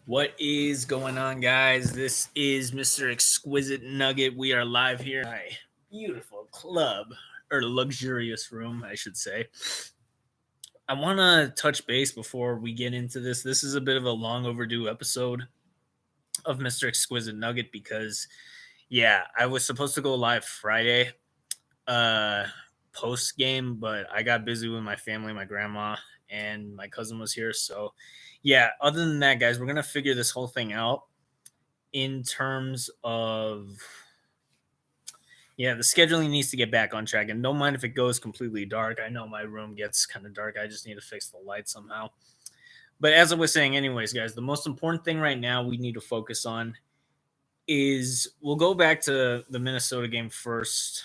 What is going on, guys? This is Mr. Exquisite Nugget. We are live here in my beautiful club, or luxurious room, I should say. I want to touch base before we get into this. This is a bit of a long overdue episode of Mr. Exquisite Nugget because, yeah, I was supposed to go live Friday, uh, post game, but I got busy with my family, my grandma, and my cousin was here. So, yeah, other than that, guys, we're going to figure this whole thing out in terms of the scheduling needs to get back on track, and don't mind if it goes completely dark. I know my room gets kind of dark. I just need to fix the light somehow. But as I was saying, anyways, guys, the most important thing right now we need to focus on is we'll go back to the Minnesota game first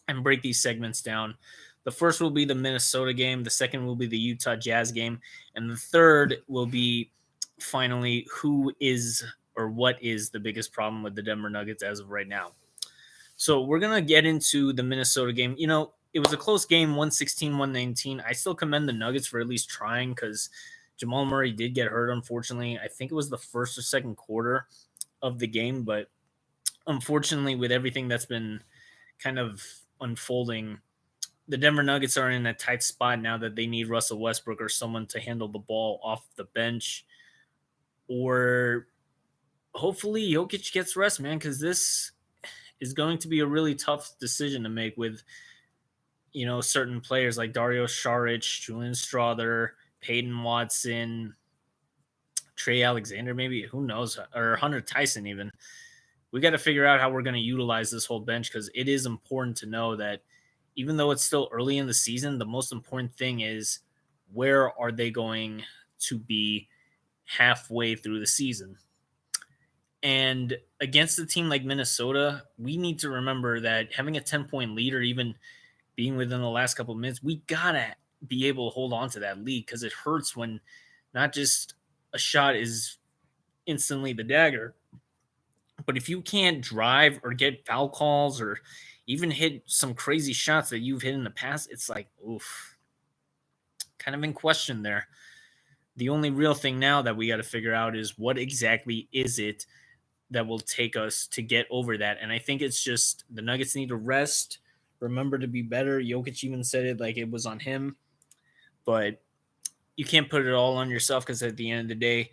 and break these segments down. The first will be the Minnesota game, the second will be the Utah Jazz game, and the third will be finally who is or what is the biggest problem with the Denver Nuggets as of right now. So we're going to get into the Minnesota game. It was a close game, 116, 119. I still commend the Nuggets for at least trying because Jamal Murray did get hurt, unfortunately. I think it was the first or second quarter of the game, but unfortunately, with everything that's been kind of unfolding, the Denver Nuggets are in a tight spot now that they need Russell Westbrook or someone to handle the ball off the bench, or hopefully Jokic gets rest, man, because this is going to be a really tough decision to make with certain players like Dario Saric, Julian Strother, Peyton Watson, Trey Alexander, maybe who knows, or Hunter Tyson even. We got to figure out how we're going to utilize this whole bench because it is important to know that even though it's still early in the season, the most important thing is where are they going to be halfway through the season. And against a team like Minnesota, we need to remember that having a 10-point lead or even being within the last couple of minutes, we got to be able to hold on to that lead because it hurts when not just a shot is instantly the dagger, but if you can't drive or get foul calls or even hit some crazy shots that you've hit in the past, it's like, oof, kind of in question there. The only real thing now that we got to figure out is what exactly is it that will take us to get over that. And I think it's just the Nuggets need to rest, remember to be better. Jokic even said it like it was on him, but you can't put it all on yourself because at the end of the day,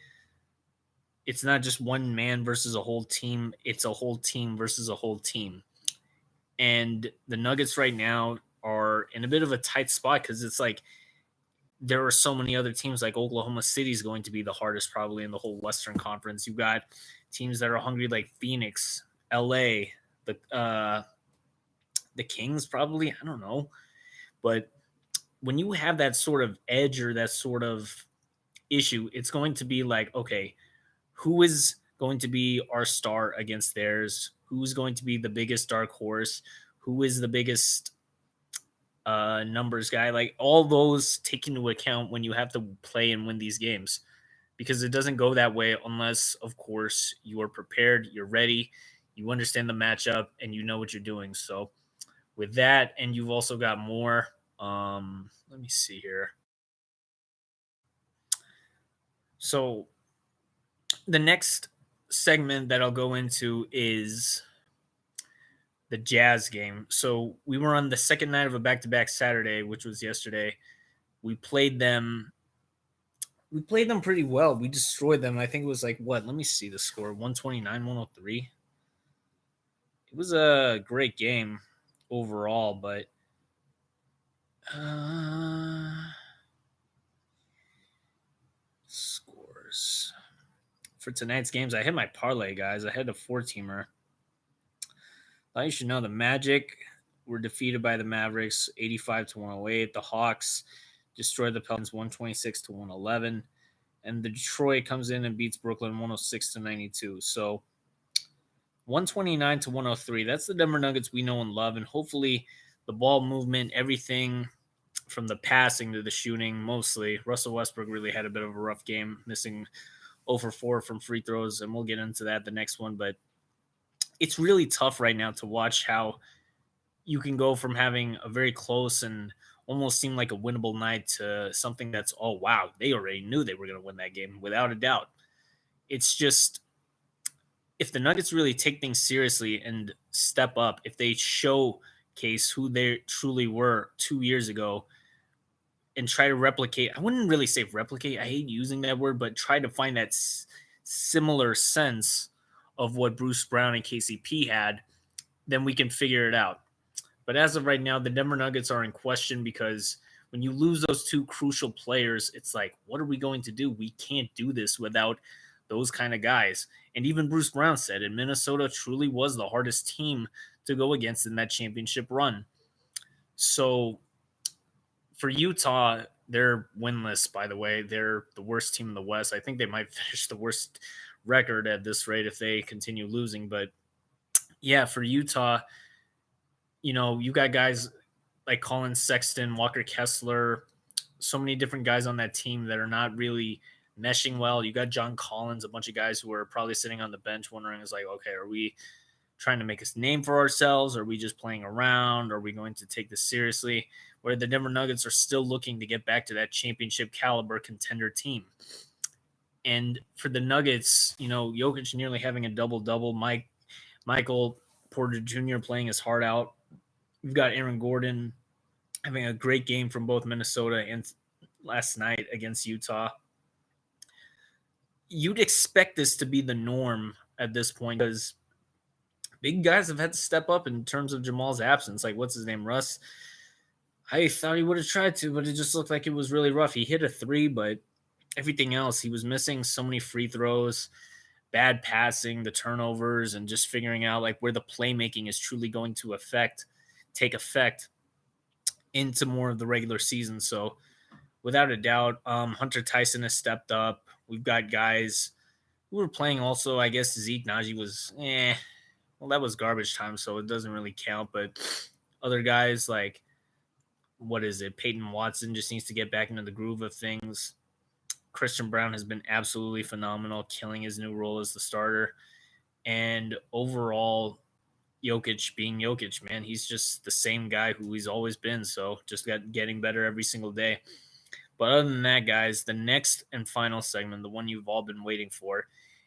it's not just one man versus a whole team. It's a whole team versus a whole team. And the Nuggets right now are in a bit of a tight spot because it's like there are so many other teams like Oklahoma City is going to be the hardest probably in the whole Western Conference. You've got teams that are hungry like Phoenix, LA, the Kings probably. I don't know. But when you have that sort of edge or that sort of issue, it's going to be like, okay, who is going to be our star against theirs? Who's going to be the biggest dark horse? Who is the biggest numbers guy? Like all those take into account when you have to play and win these games because it doesn't go that way unless, of course, you are prepared, you're ready, you understand the matchup, and you know what you're doing. So with that, and you've also got more. Let me see here. So the next segment that I'll go into is the Jazz game. So we were on the second night of a back-to-back Saturday, which was yesterday. We played them. We played them pretty well. We destroyed them. I think it was like what? Let me see the score: 129, 103. It was a great game overall, but scores for tonight's games. I hit my parlay, guys. I had a 4-teamer. You should know the Magic were defeated by the Mavericks 85 to 108. The Hawks destroyed the Pelicans 126 to 111. And the Detroit comes in and beats Brooklyn 106 to 92. So 129 to 103. That's the Denver Nuggets we know and love. And hopefully the ball movement, everything from the passing to the shooting, mostly. Russell Westbrook really had a bit of a rough game, missing 0 for 4 from free throws. And we'll get into that the next one. But it's really tough right now to watch how you can go from having a very close and almost seem like a winnable night to something that's, oh, wow, they already knew they were going to win that game without a doubt. It's just if the Nuggets really take things seriously and step up, if they showcase who they truly were 2 years ago and try to replicate, I wouldn't really say replicate, I hate using that word, but try to find that similar sense of what Bruce Brown and KCP had, then we can figure it out. But as of right now, the Denver Nuggets are in question because when you lose those two crucial players, it's like, what are we going to do? We can't do this without those kind of guys. And even Bruce Brown said it, Minnesota truly was the hardest team to go against in that championship run. So for Utah, they're winless, by the way. They're the worst team in the West. I think they might finish the worst record at this rate if they continue losing. But yeah, for Utah, you got guys like Colin Sexton, Walker Kessler, so many different guys on that team that are not really meshing well. You got John Collins, a bunch of guys who are probably sitting on the bench wondering, is like, okay, are we trying to make a name for ourselves? Are we just playing around? Are we going to take this seriously? Where the Denver Nuggets are still looking to get back to that championship caliber contender team. And for the Nuggets, Jokic nearly having a double-double, Michael Porter Jr. playing his heart out. You've got Aaron Gordon having a great game from both Minnesota and last night against Utah. You'd expect this to be the norm at this point because big guys have had to step up in terms of Jamal's absence. Like, what's his name? Russ. I thought he would have tried to, but it just looked like it was really rough. He hit a three, but everything else, he was missing so many free throws, bad passing, the turnovers, and just figuring out like where the playmaking is truly going to take effect into more of the regular season. So without a doubt, Hunter Tyson has stepped up. We've got guys who were playing also. I guess Zeke Naji was, well, that was garbage time, so it doesn't really count. But other guys like, what is it? Peyton Watson just needs to get back into the groove of things. Christian Brown has been absolutely phenomenal, killing his new role as the starter. And overall, Jokic being Jokic, man, he's just the same guy who he's always been. So just getting better every single day. But other than that, guys, the next and final segment, the one you've all been waiting for,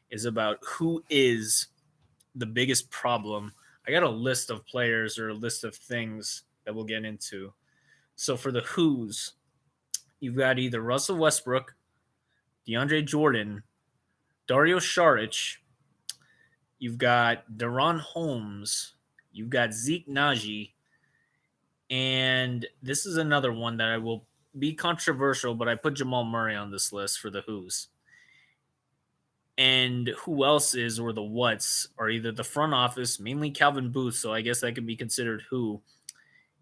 is about who is the biggest problem. I got a list of players or a list of things that we'll get into. So for the who's, you've got either Russell Westbrook, DeAndre Jordan, Dario Saric, you've got Deron Holmes, you've got Zeke Naji, and this is another one that I will be controversial, but I put Jamal Murray on this list for the who's. And who else is, or the what's, are either the front office, mainly Calvin Booth, so I guess that can be considered who.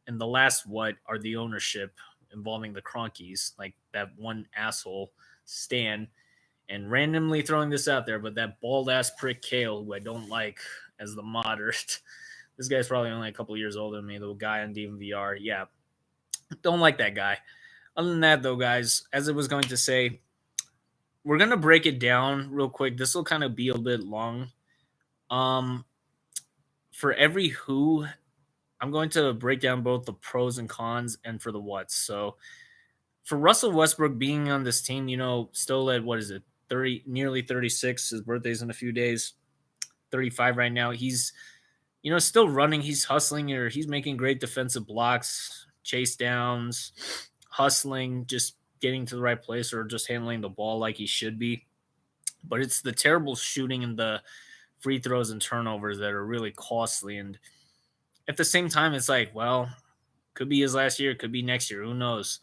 And the last what are the ownership involving the Cronkies, like that one asshole Stan. And randomly throwing this out there, but that bald ass prick Kale, who I don't like as the moderate. This guy's probably only a couple years older than me, the guy on DMVR. Yeah, don't like that guy. Other than that, though, guys, as I was going to say, we're going to break it down real quick. This will kind of be a bit long. For every who, I'm going to break down both the pros and cons and for the what's. So for Russell Westbrook being on this team, still at, what is it, 30, nearly 36. His birthday's in a few days. 35 right now. He's, still running. He's hustling, or he's making great defensive blocks, chase downs, hustling, just getting to the right place, or just handling the ball like he should be. But it's the terrible shooting and the free throws and turnovers that are really costly. And at the same time, it's like, well, could be his last year, could be next year. Who knows?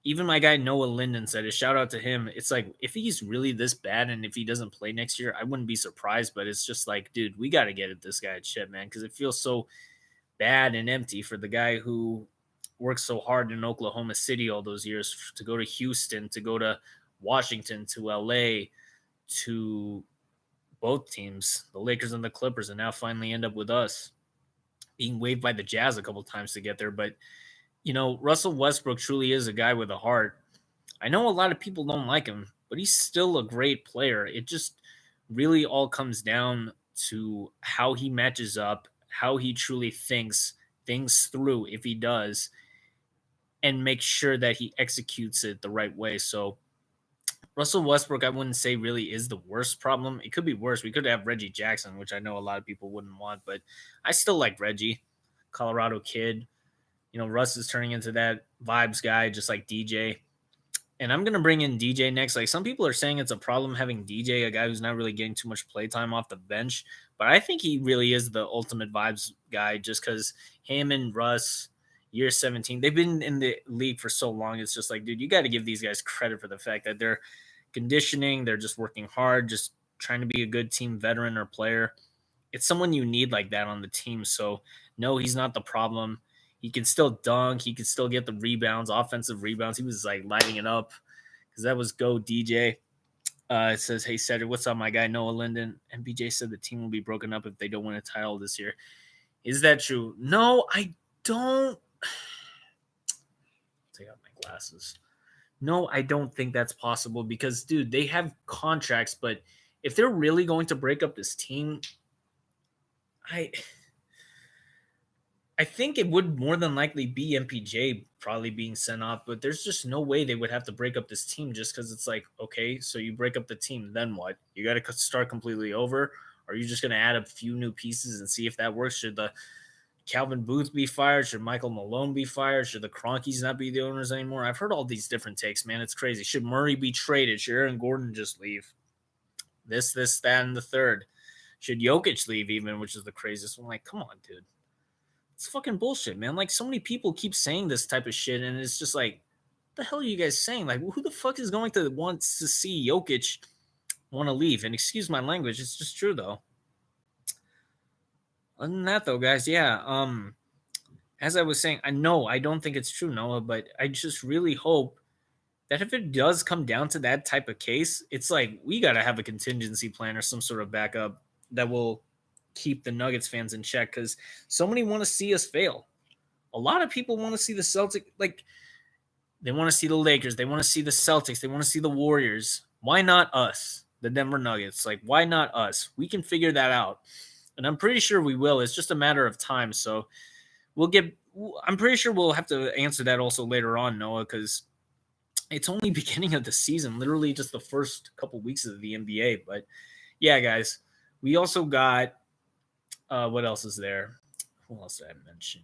Even my guy Noah Linden said it. Shout out to him. It's like, if he's really this bad and if he doesn't play next year, I wouldn't be surprised. But it's just like, dude, we got to get at this guy at shit, man, because it feels so bad and empty for the guy who worked so hard in Oklahoma City all those years to go to Houston, to go to Washington, to LA, to both teams, the Lakers and the Clippers, and now finally end up with us, being waived by the Jazz a couple times to get there. But Russell Westbrook truly is a guy with a heart. I know a lot of people don't like him, but he's still a great player. It just really all comes down to how he matches up, how he truly thinks things through, if he does, and make sure that he executes it the right way. So Russell Westbrook, I wouldn't say really is the worst problem. It could be worse. We could have Reggie Jackson, which I know a lot of people wouldn't want, but I still like Reggie, Colorado kid. Russ is turning into that vibes guy, just like DJ. And I'm gonna bring in DJ next. Like some people are saying it's a problem having DJ, a guy who's not really getting too much play time off the bench. But I think he really is the ultimate vibes guy just because him and Russ, year 17, they've been in the league for so long. It's just like, dude, you got to give these guys credit for the fact that they're conditioning, they're just working hard, just trying to be a good team veteran or player. It's someone you need like that on the team. So no, he's not the problem. He can still dunk. He can still get the rebounds, offensive rebounds. He was like lighting it up because that was go DJ. It says, "Hey Cedric, what's up, my guy Noah Linden?" MPJ said the team will be broken up if they don't win a title this year. Is that true? No, I don't. Take out my glasses. No, I don't think that's possible because, dude, they have contracts, but if they're really going to break up this team, I I think it would more than likely be MPJ probably being sent off, but there's just no way they would have to break up this team just because it's like, okay, so you break up the team, then what? You got to start completely over? Or are you just going to add a few new pieces and see if that works? Should the Calvin Booth be fired? Should Michael Malone be fired? Should the Cronkies not be the owners anymore? I've heard all these different takes, man. It's crazy. Should Murray be traded? Should Aaron Gordon just leave? This, that, and the third. Should Jokic leave even, which is the craziest one? Like, come on, dude. It's fucking bullshit, man. Like, so many people keep saying this type of shit, and it's just like, what the hell are you guys saying? Like, who the fuck is going to want to see Jokic want to leave? And excuse my language, it's just true though. Other than that, though, guys, yeah. As I was saying, I don't think it's true, Noah, but I just really hope that if it does come down to that type of case, it's like we got to have a contingency plan or some sort of backup that will keep the Nuggets fans in check because so many want to see us fail. A lot of people want to see the Celtics, like they want to see the Lakers, they want to see the Celtics, they want to see the Warriors. Why not us, the Denver Nuggets? Like, why not us? We can figure that out. And I'm pretty sure we will. It's just a matter of time. So we'll get, I'm pretty sure we'll have to answer that also later on, Noah, because it's only beginning of the season, literally just the first couple weeks of the NBA. But yeah, guys, we also got what else is there? Who else did I mention?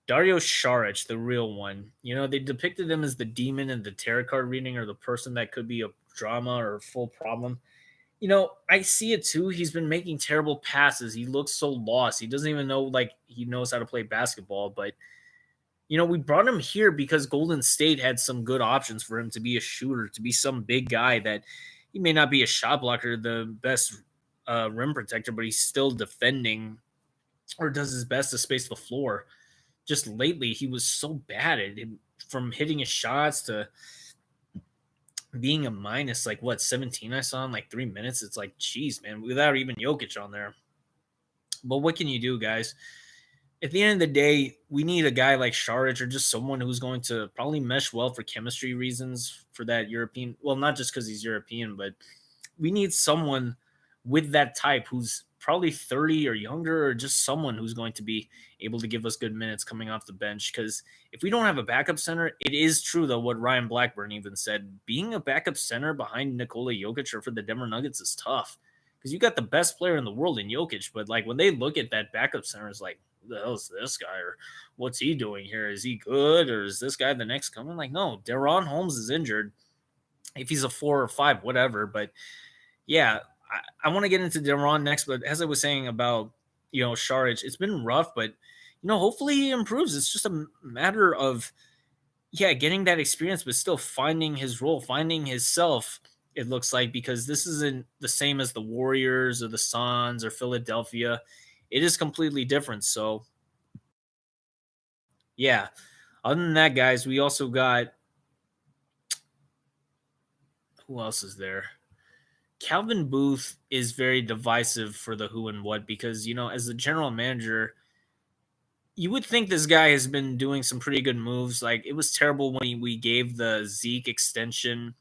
Dario Saric, the real one. They depicted him as the demon in the tarot card reading or the person that could be a drama or a full problem. I see it too. He's been making terrible passes. He looks so lost. He doesn't even know like he knows how to play basketball, but we brought him here because Golden State had some good options for him to be a shooter, to be some big guy that he may not be a shot blocker, the best rim protector, but he's still defending or does his best to space the floor. Just lately, he was so bad at it, from hitting his shots to being a minus, like what, 17 I saw in like 3 minutes. It's like, geez, man, without even Jokic on there. But what can you do, guys? At the end of the day, we need a guy like Saric or just someone who's going to probably mesh well for chemistry reasons for that European. Well, not just because he's European, but we need someone with that type who's probably 30 or younger, or just someone who's going to be able to give us good minutes coming off the bench. Because if we don't have a backup center, it is true, though, what Ryan Blackburn even said. Being a backup center behind Nikola Jokic or for the Denver Nuggets is tough because you got the best player in the world in Jokic. But like when they look at that backup center, it's like, who the hell is this guy? Or what's he doing here? Is he good? Or is this guy the next coming? Like, no, Deron Holmes is injured. If he's a 4 or 5, whatever. But yeah, I want to get into Deron next, but as I was saying about Saric, it's been rough, but hopefully he improves. It's just a matter of getting that experience, but still finding his role, finding his self. It looks like because this isn't the same as the Warriors or the Suns or Philadelphia. It is completely different. So yeah. Other than that, guys, we also got who else is there? Calvin Booth is very divisive for the who and what because, as the general manager, you would think this guy has been doing some pretty good moves. Like it was terrible when we gave the Zeke extension.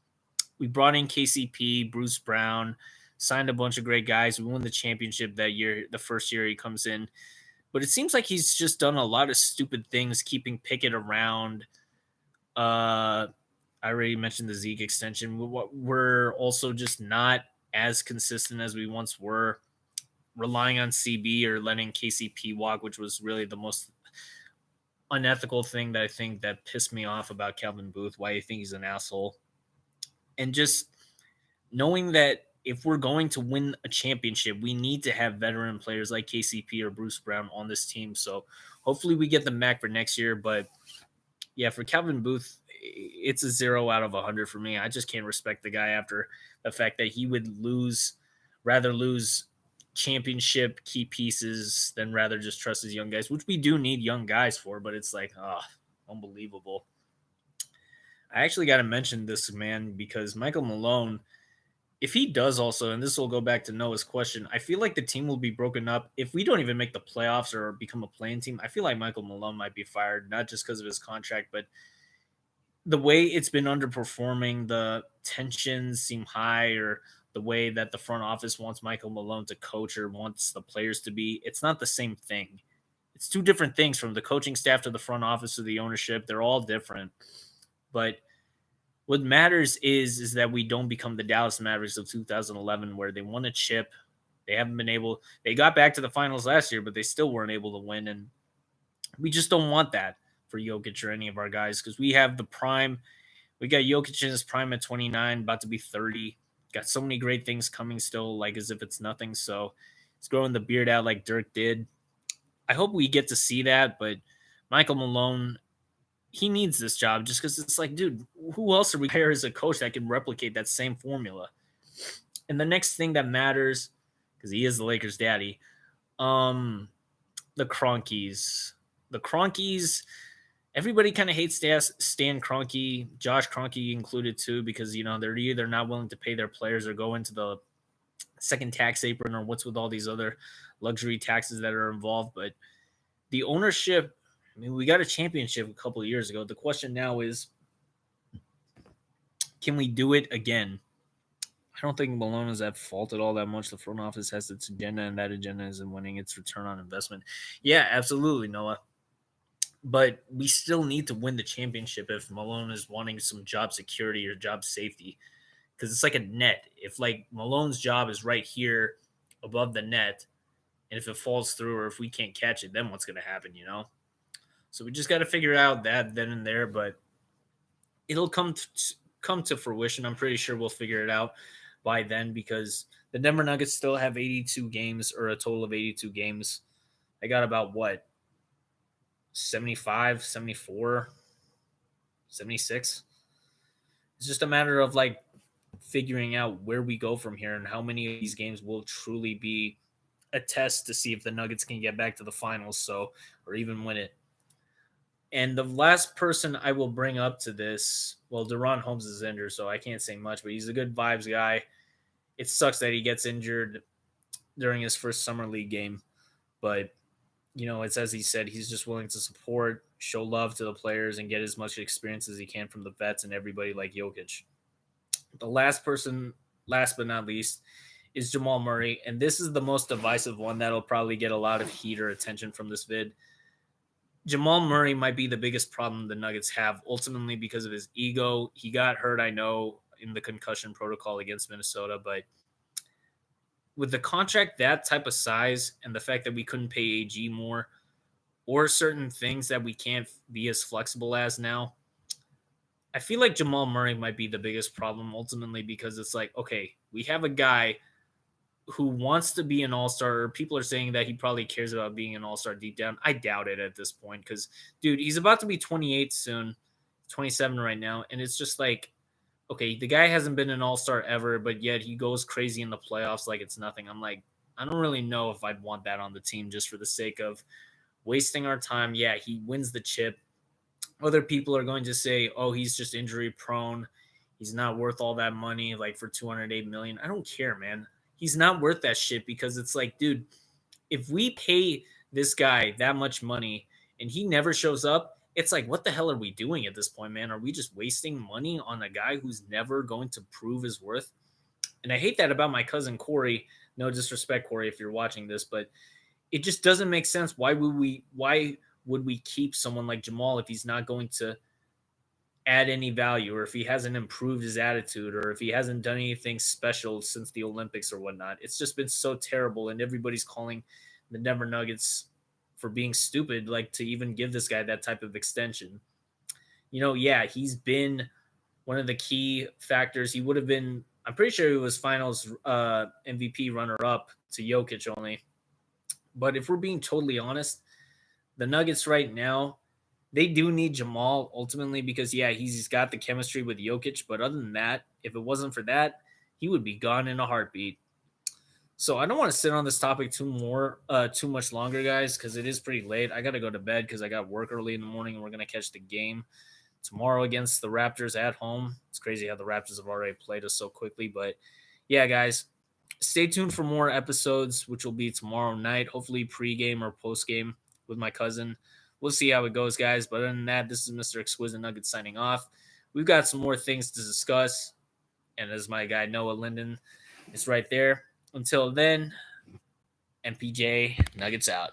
We brought in KCP, Bruce Brown, signed a bunch of great guys. We won the championship that year, the first year he comes in. But it seems like he's just done a lot of stupid things, keeping Pickett around. I already mentioned the Zeke extension. We're also just not as consistent as we once were, relying on CB or letting KCP walk, which was really the most unethical thing that I think that pissed me off about Calvin Booth, why you think he's an asshole. And just knowing that if we're going to win a championship, we need to have veteran players like KCP or Bruce Brown on this team. So hopefully we get them back for next year. But yeah, for Calvin Booth, it's a 0 out of 100 for me. I just can't respect the guy after the fact that he would rather lose championship key pieces than rather just trust his young guys, which we do need young guys for. But it's like, unbelievable. I actually got to mention this, man, because Michael Malone, if he does also, and this will go back to Noah's question, I feel like the team will be broken up. If we don't even make the playoffs or become a playing team, I feel like Michael Malone might be fired, not just because of his contract, but the way it's been underperforming, the tensions seem high, or the way that the front office wants Michael Malone to coach or wants the players to be, it's not the same thing. It's two different things, from the coaching staff to the front office to the ownership. They're all different. But what matters is that we don't become the Dallas Mavericks of 2011, where they won a chip. They haven't been able. They got back to the finals last year, but they still weren't able to win. And we just don't want that for Jokic or any of our guys, because we have the prime. We got Jokic in his prime at 29, about to be 30. Got so many great things coming still, like as if it's nothing. So he's growing the beard out like Dirk did. I hope we get to see that, but Michael Malone, he needs this job just because it's like, dude, who else are we hire as a coach that can replicate that same formula? And the next thing that matters, because he is the Lakers' daddy, the Cronkies. The Cronkies, everybody kind of hates Stan Kroenke, Josh Kroenke included too, because they're either not willing to pay their players or go into the second tax apron, or what's with all these other luxury taxes that are involved. But the ownership, I mean, we got a championship a couple of years ago. The question now is, can we do it again? I don't think Malone is at fault at all that much. The front office has its agenda, and that agenda is in winning its return on investment. Yeah, absolutely, Noah. But we still need to win the championship if Malone is wanting some job security or job safety, because it's like a net. If like Malone's job is right here above the net, and if it falls through or if we can't catch it, then what's going to happen, So we just got to figure out that then and there, but it'll come to fruition. I'm pretty sure we'll figure it out by then, because the Denver Nuggets still have 82 games, or a total of 82 games. They got about what, 75, 74, 76. It's just a matter of like figuring out where we go from here and how many of these games will truly be a test to see if the Nuggets can get back to the finals, or even win it. And the last person I will bring up to this, well, DeRon Holmes is injured, so I can't say much, but he's a good vibes guy. It sucks that he gets injured during his first summer league game, but it's as he said, he's just willing to support, show love to the players, and get as much experience as he can from the vets and everybody like Jokic. The last person, last but not least, is Jamal Murray, and this is the most divisive one that'll probably get a lot of heat or attention from this vid. Jamal Murray might be the biggest problem the Nuggets have, ultimately because of his ego. He got hurt, I know, in the concussion protocol against Minnesota, but with the contract that type of size and the fact that we couldn't pay AG more, or certain things that we can't be as flexible as now, I feel like Jamal Murray might be the biggest problem ultimately, because it's like, okay, we have a guy who wants to be an all-star. People are saying that he probably cares about being an all-star deep down. I doubt it at this point, because, dude, he's about to be 28 soon, 27 right now, and it's just like, okay, the guy hasn't been an all-star ever, but yet he goes crazy in the playoffs like it's nothing. I'm like, I don't really know if I'd want that on the team just for the sake of wasting our time. Yeah, he wins the chip. Other people are going to say, oh, he's just injury prone. He's not worth all that money, like for $208 million. I don't care, man. He's not worth that shit, because it's like, dude, if we pay this guy that much money and he never shows up, it's like, what the hell are we doing at this point, man? Are we just wasting money on a guy who's never going to prove his worth? And I hate that about my cousin Corey. No disrespect, Corey, if you're watching this, but it just doesn't make sense. Why would we keep someone like Jamal if he's not going to add any value, or if he hasn't improved his attitude, or if he hasn't done anything special since the Olympics or whatnot. It's just been so terrible, and everybody's calling the Denver Nuggets for being stupid, like to even give this guy that type of extension. Yeah, he's been one of the key factors. He would have been, I'm pretty sure he was finals MVP runner up to Jokic only. But if we're being totally honest, the Nuggets right now, they do need Jamal ultimately because, yeah, he's got the chemistry with Jokic. But other than that, if it wasn't for that, he would be gone in a heartbeat. So I don't want to sit on this topic too much longer, guys, because it is pretty late. I got to go to bed because I got work early in the morning, and we're gonna catch the game tomorrow against the Raptors at home. It's crazy how the Raptors have already played us so quickly, but yeah, guys, stay tuned for more episodes, which will be tomorrow night, hopefully pregame or postgame with my cousin. We'll see how it goes, guys. But other than that, this is Mr. Exquisite Nugget signing off. We've got some more things to discuss, and as my guy Noah Linden is right there. Until then, MPJ Nuggets out.